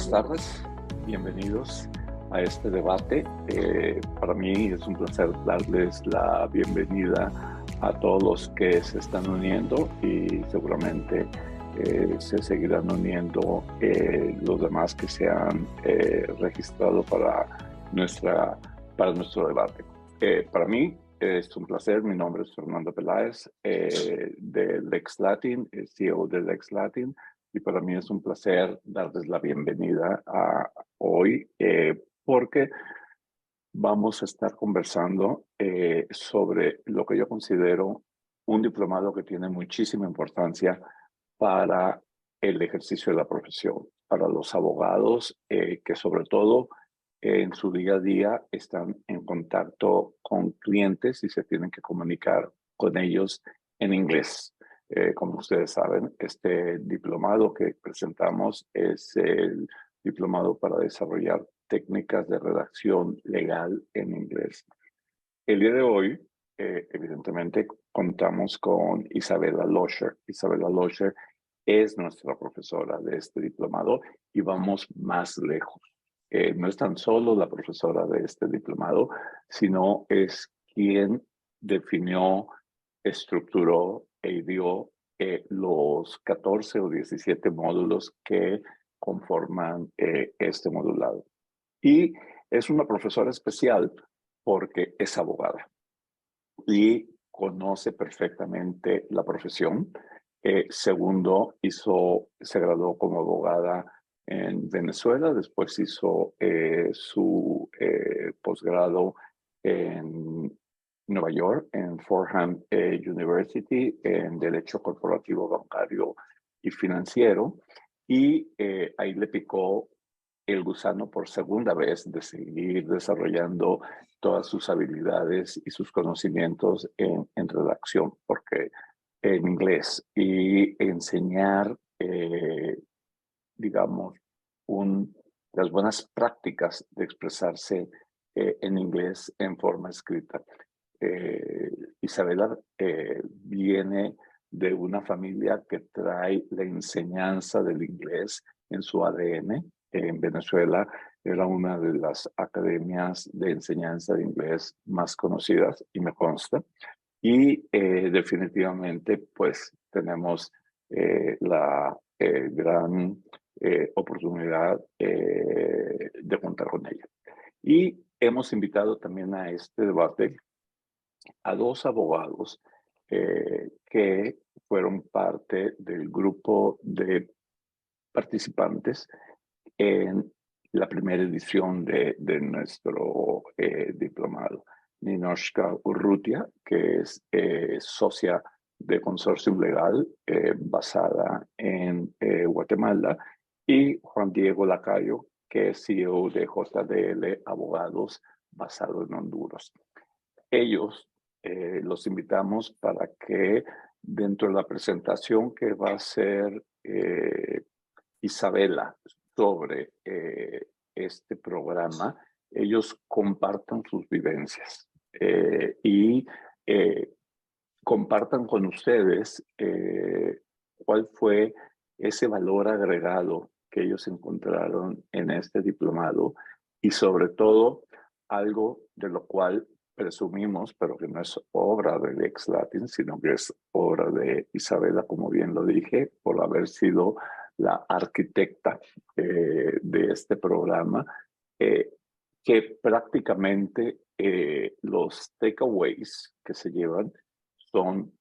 Buenas tardes, bienvenidos a este debate. Para mí es un placer darles la bienvenida a todos los que se están uniendo y seguramente se seguirán uniendo los demás que se han registrado para nuestro debate. Para mí es un placer, mi nombre es Fernando Peláez de LexLatin, CEO de LexLatin. Y para mí es un placer darles la bienvenida a hoy porque vamos a estar conversando sobre lo que yo considero un diplomado que tiene muchísima importancia para el ejercicio de la profesión, para los abogados que sobre todo en su día a día están en contacto con clientes y se tienen que comunicar con ellos en inglés. Como ustedes saben, este diplomado que presentamos es el diplomado para desarrollar técnicas de redacción legal en inglés. El día de hoy, evidentemente, contamos con Isabella Loescher. Isabella Loescher es nuestra profesora de este diplomado y vamos más lejos. No es tan solo la profesora de este diplomado, sino es quien definió, estructuró e dio los 14 o 17 módulos que conforman este modulado. Y es una profesora especial porque es abogada y conoce perfectamente la profesión. Segundo, se graduó como abogada en Venezuela, después hizo su posgrado en Nueva York, en Fordham University, en Derecho Corporativo, Bancario y Financiero, y ahí le picó el gusano por segunda vez de seguir desarrollando todas sus habilidades y sus conocimientos en redacción, porque en inglés y enseñar, digamos, las buenas prácticas de expresarse en inglés en forma escrita. Isabella viene de una familia que trae la enseñanza del inglés en su ADN. En Venezuela era una de las academias de enseñanza de inglés más conocidas y me consta. Y definitivamente, pues tenemos la gran oportunidad de contar con ella. Y hemos invitado también a este debate a dos abogados que fueron parte del grupo de participantes en la primera edición de nuestro diplomado. Ninoshka Urrutia, que es socia de Consorcium Legal basada en Guatemala, y Juan Diego Lacayo, que es CEO de JDL Abogados basado en Honduras. Ellos los invitamos para que dentro de la presentación que va a hacer Isabella sobre este programa, ellos compartan sus vivencias y compartan con ustedes cuál fue ese valor agregado que ellos encontraron en este diplomado y sobre todo algo de lo cual presumimos, pero que no es obra de LexLatin, sino que es obra de Isabella, como bien lo dije, por haber sido la arquitecta de este programa, que prácticamente los takeaways que se llevan son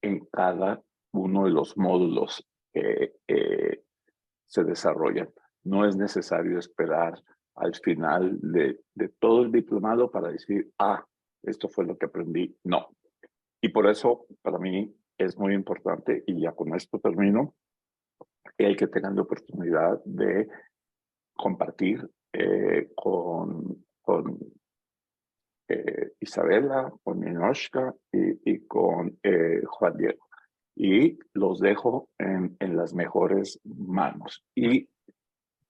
en cada uno de los módulos que se desarrollan. No es necesario esperar al final de todo el diplomado para decir, esto fue lo que aprendí. No. Y por eso, para mí, es muy importante, y ya con esto termino, el que tengan la oportunidad de compartir con Isabella, con Ninoshka y con Juan Diego. Y los dejo en las mejores manos. Y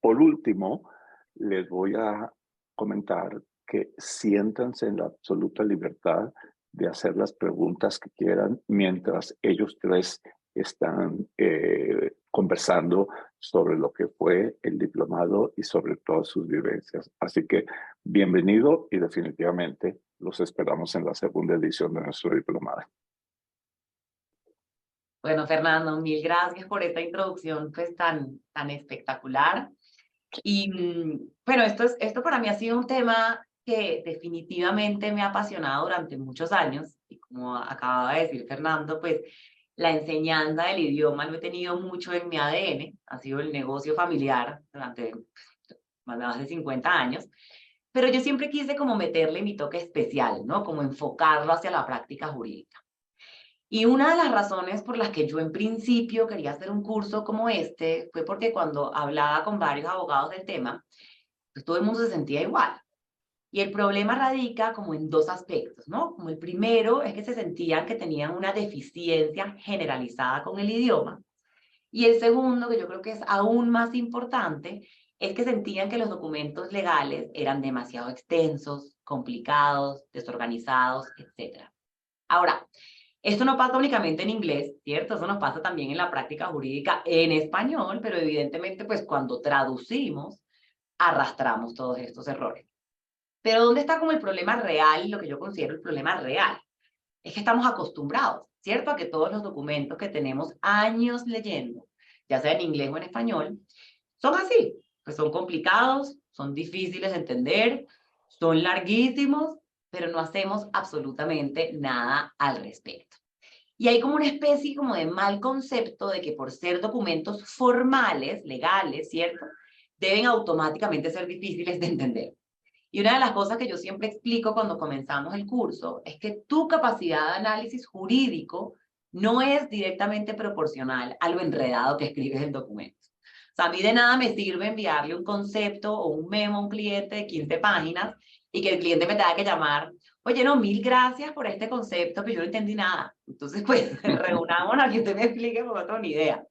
por último, les voy a comentar que siéntanse en la absoluta libertad de hacer las preguntas que quieran mientras ellos tres están conversando sobre lo que fue el diplomado y sobre todas sus vivencias. Así que bienvenido y definitivamente los esperamos en la segunda edición de nuestro diplomado. Bueno, Fernando, mil gracias por esta introducción pues tan espectacular. Y bueno, esto para mí ha sido un tema que definitivamente me ha apasionado durante muchos años. Y como acababa de decir Fernando, pues la enseñanza del idioma lo he tenido mucho en mi ADN. Ha sido el negocio familiar durante más de 50 años. Pero yo siempre quise como meterle mi toque especial, ¿no? Como enfocarlo hacia la práctica jurídica. Y una de las razones por las que yo en principio quería hacer un curso como este fue porque cuando hablaba con varios abogados del tema, pues todo el mundo se sentía igual. Y el problema radica como en dos aspectos, ¿no? Como el primero es que se sentían que tenían una deficiencia generalizada con el idioma. Y el segundo, que yo creo que es aún más importante, es que sentían que los documentos legales eran demasiado extensos, complicados, desorganizados, etc. Ahora, esto no pasa únicamente en inglés, ¿cierto? Eso nos pasa también en la práctica jurídica en español, pero evidentemente, pues cuando traducimos, arrastramos todos estos errores. Pero ¿dónde está como el problema real, lo que yo considero el problema real? Es que estamos acostumbrados, ¿cierto? A que todos los documentos que tenemos años leyendo, ya sea en inglés o en español, son así, pues son complicados, son difíciles de entender, son larguísimos, pero no hacemos absolutamente nada al respecto. Y hay como una especie como de mal concepto de que por ser documentos formales, legales, ¿cierto? Deben automáticamente ser difíciles de entender. Y una de las cosas que yo siempre explico cuando comenzamos el curso es que tu capacidad de análisis jurídico no es directamente proporcional a lo enredado que escribes el documento. O sea, a mí de nada me sirve enviarle un concepto o un memo a un cliente de 15 páginas y que el cliente me tenga que llamar, oye, no, mil gracias por este concepto que yo no entendí nada. Entonces, pues, reunámonos a que usted me explique porque no tengo ni idea.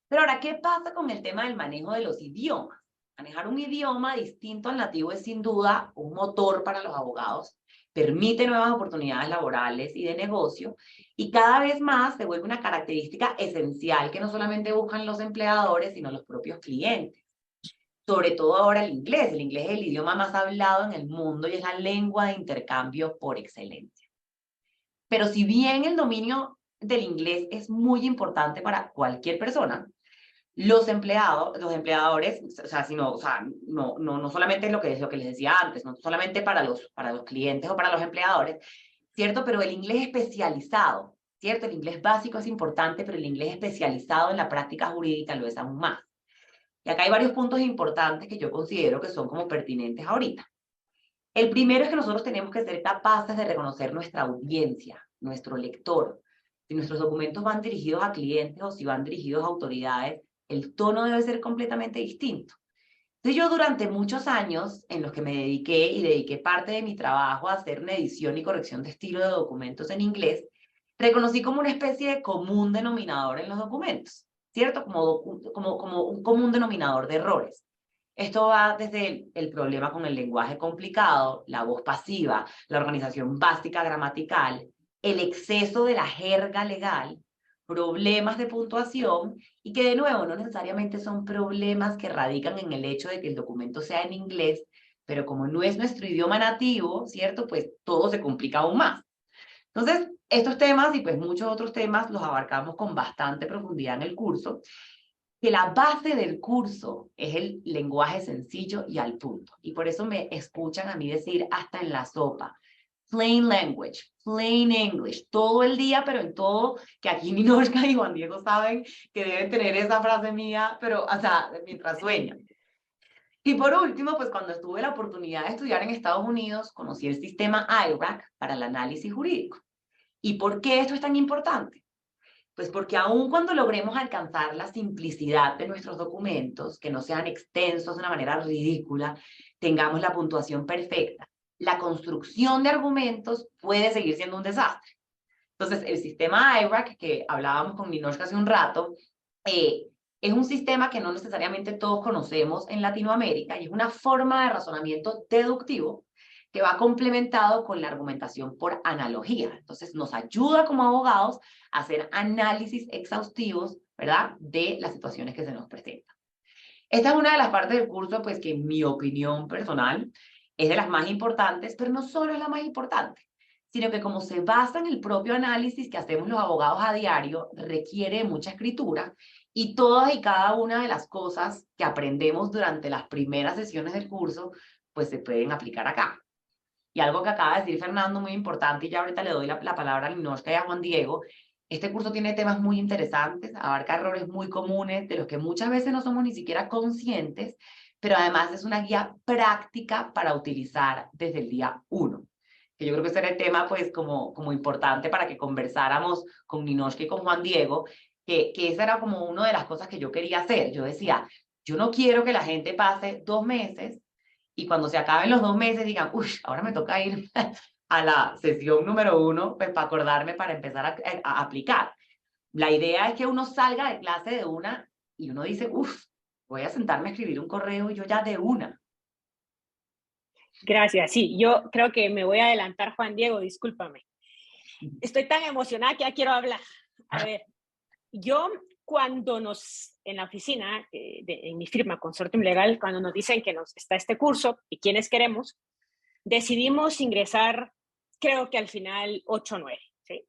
Pero ahora, ¿qué pasa con el tema del manejo de los idiomas? Manejar un idioma distinto al nativo es sin duda un motor para los abogados, permite nuevas oportunidades laborales y de negocio, y cada vez más se vuelve una característica esencial que no solamente buscan los empleadores, sino los propios clientes. Sobre todo ahora el inglés es el idioma más hablado en el mundo y es la lengua de intercambio por excelencia. Pero si bien el dominio del inglés es muy importante para cualquier persona, los empleadores, o sea, no solamente lo que les decía antes, no solamente para los clientes o para los empleadores, ¿cierto? Pero el inglés especializado, ¿cierto? El inglés básico es importante, pero el inglés especializado en la práctica jurídica lo es aún más. Y acá hay varios puntos importantes que yo considero que son como pertinentes ahorita. El primero es que nosotros tenemos que ser capaces de reconocer nuestra audiencia, nuestro lector. Si nuestros documentos van dirigidos a clientes o si van dirigidos a autoridades, el tono debe ser completamente distinto. Entonces yo durante muchos años en los que me dediqué parte de mi trabajo a hacer una edición y corrección de estilo de documentos en inglés, reconocí como una especie de común denominador en los documentos, ¿cierto? Como un común denominador de errores. Esto va desde el problema con el lenguaje complicado, la voz pasiva, la organización básica gramatical, el exceso de la jerga legal, problemas de puntuación y que de nuevo no necesariamente son problemas que radican en el hecho de que el documento sea en inglés, pero como no es nuestro idioma nativo, ¿cierto? Pues todo se complica aún más. Entonces, estos temas y pues muchos otros temas los abarcamos con bastante profundidad en el curso, que la base del curso es el lenguaje sencillo y al punto. Y por eso me escuchan a mí decir hasta en la sopa, plain language, plain English, todo el día, pero en todo, que aquí Ninochka y Juan Diego saben que deben tener esa frase mía, pero, o sea, mientras sueñan. Y por último, pues cuando tuve la oportunidad de estudiar en Estados Unidos, conocí el sistema IRAC para el análisis jurídico. ¿Y por qué esto es tan importante? Pues porque aun cuando logremos alcanzar la simplicidad de nuestros documentos, que no sean extensos de una manera ridícula, tengamos la puntuación perfecta, la construcción de argumentos puede seguir siendo un desastre. Entonces, el sistema IRAC, que hablábamos con Ninochka hace un rato, es un sistema que no necesariamente todos conocemos en Latinoamérica y es una forma de razonamiento deductivo que va complementado con la argumentación por analogía. Entonces, nos ayuda como abogados a hacer análisis exhaustivos ¿verdad? De las situaciones que se nos presentan. Esta es una de las partes del curso, pues que en mi opinión personal es de las más importantes, pero no solo es la más importante, sino que como se basa en el propio análisis que hacemos los abogados a diario, requiere mucha escritura y todas y cada una de las cosas que aprendemos durante las primeras sesiones del curso, pues se pueden aplicar acá. Y algo que acaba de decir Fernando, muy importante, y ya ahorita le doy la palabra a Linoshka y a Juan Diego, este curso tiene temas muy interesantes, abarca errores muy comunes, de los que muchas veces no somos ni siquiera conscientes, pero además es una guía práctica para utilizar desde el día 1. Que yo creo que ese era el tema, pues, como importante para que conversáramos con Linoshka y con Juan Diego, que esa era como una de las cosas que yo quería hacer. Yo decía, yo no quiero que la gente pase 2 meses y cuando se acaben los 2 meses digan, uy, ahora me toca ir a la sesión número 1, pues para acordarme para empezar a aplicar. La idea es que uno salga de clase de una y uno dice, uff, voy a sentarme a escribir un correo y yo ya de una. Gracias, sí, yo creo que me voy a adelantar, Juan Diego, discúlpame. Estoy tan emocionada que ya quiero hablar. A ver, yo cuando en la oficina, en mi firma Consortium Legal, cuando nos dicen que está este curso y quiénes queremos, decidimos ingresar, creo que al final 8 o 9, ¿sí?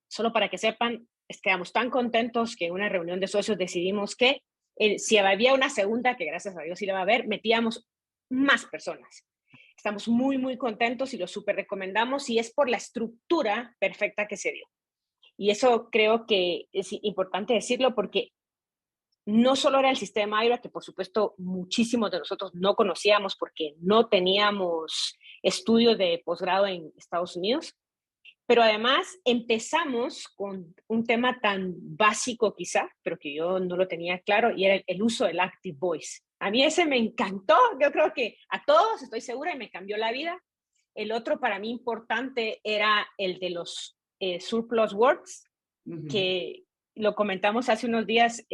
Solo para que sepan, quedamos tan contentos que en una reunión de socios decidimos que si había una segunda, que gracias a Dios sí la va a haber, metíamos más personas. Estamos muy, muy contentos y lo súper recomendamos y es por la estructura perfecta que se dio. Y eso creo que es importante decirlo porque no solo era el sistema IRA, que por supuesto muchísimos de nosotros no conocíamos porque no teníamos estudio de posgrado en Estados Unidos, pero además empezamos con un tema tan básico quizá, pero que yo no lo tenía claro, y era el uso del Active Voice. A mí ese me encantó, yo creo que a todos, estoy segura, y me cambió la vida. El otro para mí importante era el de los surplus words, que lo comentamos hace unos días.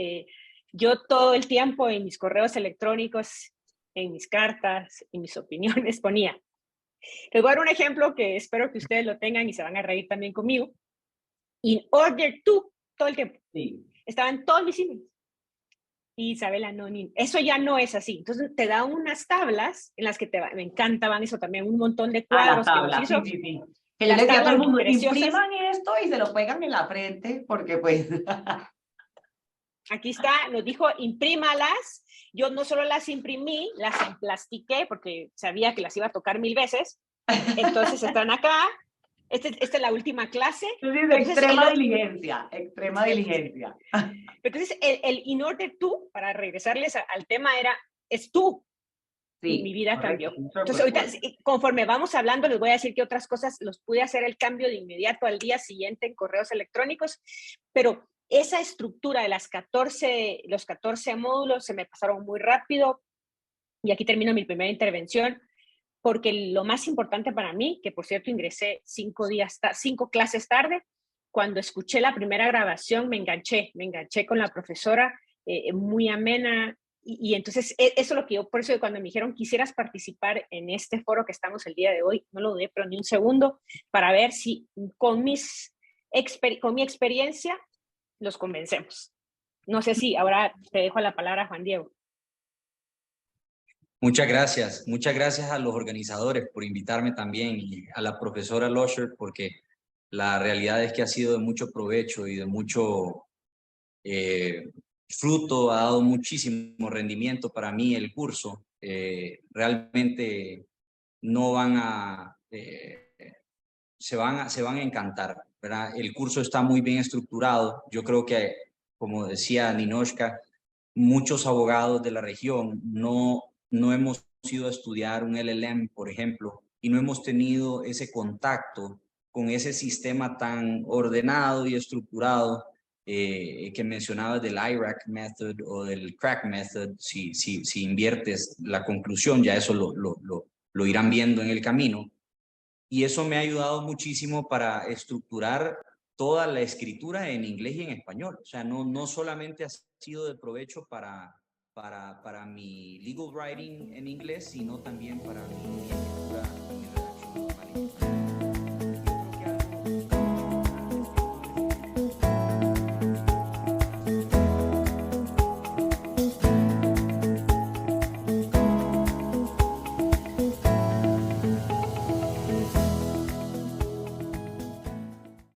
Yo todo el tiempo en mis correos electrónicos, en mis cartas, en mis opiniones ponía. Les voy a dar un ejemplo que espero que ustedes lo tengan y se van a reír también conmigo. In order to, todo el tiempo. Sí. Estaban todos mis emails. Y Isabela, no, eso ya no es así. Entonces te da unas tablas en las que me encantaban eso también, un montón de cuadros tabla, que nos hizo. sí, sí, sí. Que yo les decía a todo el mundo, impriman esto y se lo pegan en la frente, porque pues... Aquí está, nos dijo, imprímalas. Yo no solo las imprimí, las emplastiqué, porque sabía que las iba a tocar 1000 veces. Entonces están acá. Esta es la última clase. Entonces, extrema diligencia, extrema diligencia. Entonces, el in order to, para regresarles al tema, es tú. Sí, y mi vida cambió. Entonces, ahorita, conforme vamos hablando, les voy a decir que otras cosas los pude hacer el cambio de inmediato al día siguiente en correos electrónicos, pero esa estructura de los 14 módulos se me pasaron muy rápido y aquí termino mi primera intervención, porque lo más importante para mí, que por cierto ingresé 5 clases tarde, cuando escuché la primera grabación me enganché con la profesora, muy amena, y entonces eso es lo que yo, por eso cuando me dijeron quisieras participar en este foro que estamos el día de hoy, no lo dudé pero ni un segundo, para ver si con mi experiencia los convencemos. No sé si ahora te dejo la palabra, Juan Diego. Muchas gracias a los organizadores por invitarme también y a la profesora Losher porque la realidad es que ha sido de mucho provecho y de mucho fruto, ha dado muchísimo rendimiento para mí el curso. Realmente no se van a encantar, ¿verdad? El curso está muy bien estructurado. Yo creo que, como decía Ninoshka, muchos abogados de la región no hemos ido a estudiar un LLM, por ejemplo, y no hemos tenido ese contacto con ese sistema tan ordenado y estructurado que mencionabas del IRAC method o del crack method. Si inviertes la conclusión, ya eso lo irán viendo en el camino. Y eso me ha ayudado muchísimo para estructurar toda la escritura en inglés y en español. O sea, no solamente ha sido de provecho para mi legal writing en inglés, sino también para mi escritura